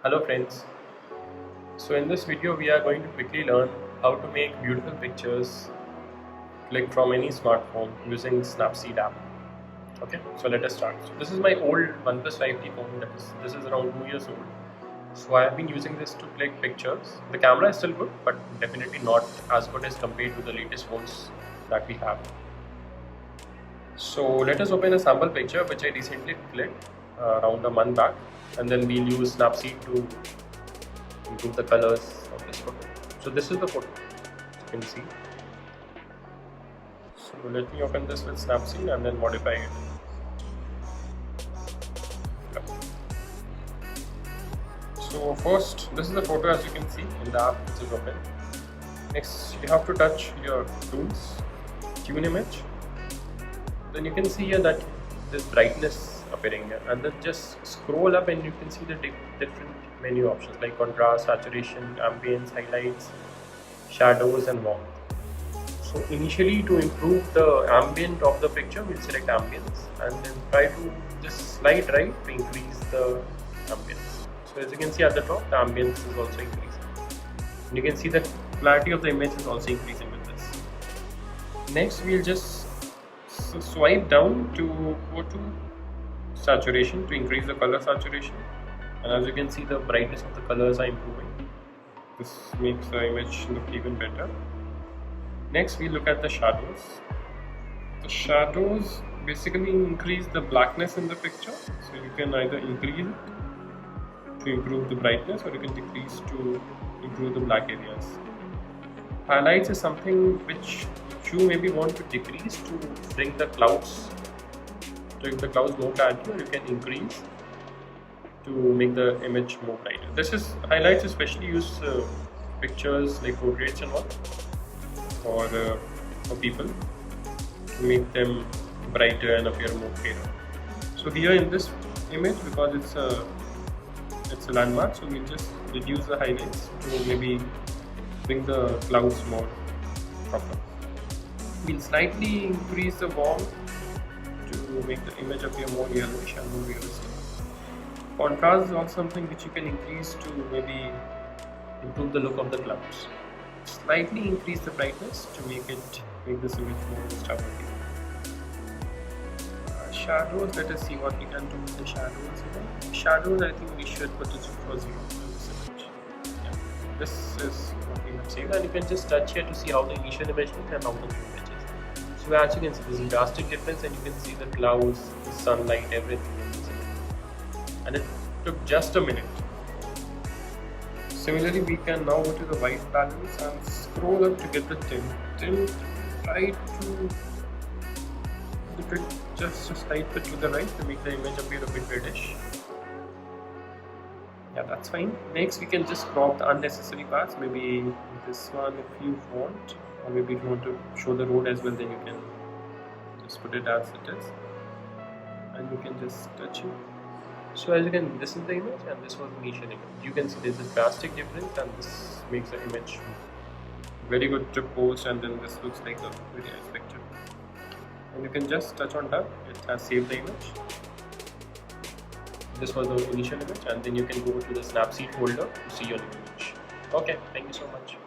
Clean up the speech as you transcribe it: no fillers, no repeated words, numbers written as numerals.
Hello friends. So in this video we are going to quickly learn how to make beautiful pictures click from any smartphone using Snapseed app. Okay, so let us start. So this is my old OnePlus 5T phone. This is around 2 years old. So I have been using this to click pictures. The camera is still good, but definitely not as good as compared to the latest phones that we have. So let us open a sample picture which I recently clicked around a month back, and then we'll use Snapseed to improve the colors of this photo. So this is the photo, you can see. So let me open this with Snapseed and then modify it. So first, this is the photo as you can see in the app which is open. Next, you have to touch your tools, tune image. Then you can see here that this brightness appearing here, and then just scroll up and you can see the different menu options like contrast, saturation, ambience, highlights, shadows and warmth. So initially, to improve the ambient of the picture, we'll select ambience and then try to just slide right to increase the ambience. So as you can see at the top, the ambience is also increasing. And you can see the clarity of the image is also increasing with this. Next, we'll just swipe down to go to saturation to increase the color saturation, and as you can see the brightness of the colors are improving. This makes the image look even better. Next we look at the shadows. The shadows basically increase the blackness in the picture, so you can either increase it to improve the brightness or you can decrease to improve the black areas. Highlights is something which you maybe want to decrease to bring the clouds, to make the clouds more clarity, or you can increase to make the image more brighter. This is highlights especially used pictures like portraits and all, or for people to make them brighter and appear more clearer. So here in this image, because it's a landmark, so we'll just reduce the highlights to maybe bring the clouds more proper. We'll slightly increase the warmth to make the image appear more yellowish and more realistic. Contrast is also something which you can increase to maybe improve the look of the clouds. Slightly increase the brightness to make this image more Instaworthy. Shadows, let us see what we can do with the shadows here. Shadows, I think we should put it for 0 in this image. Yeah. This is what we have saved, and you can just touch here to see how the initial image looks and how the new image is. So as you can see, there's a drastic difference, and you can see the clouds, the sunlight, everything in this image. And it took just a minute. Similarly, we can now go to the white balance and scroll up to get the tint. Try to dip it just a slight bit to the right to make the image appear a bit reddish. Yeah, that's fine. Next, we can just crop the unnecessary parts. Maybe this one if you want, or maybe if you want to show the road as well, then you can just put it as it is, and you can just touch it. So as you can, this is the image and this was the initial image. You can see there's a drastic difference, and this makes the image very good to post, and then this looks like a very nice picture. And you can just touch on that, it has saved the image. This was the initial image, and then you can go to the Snapseed folder to see your new image. Okay, thank you so much.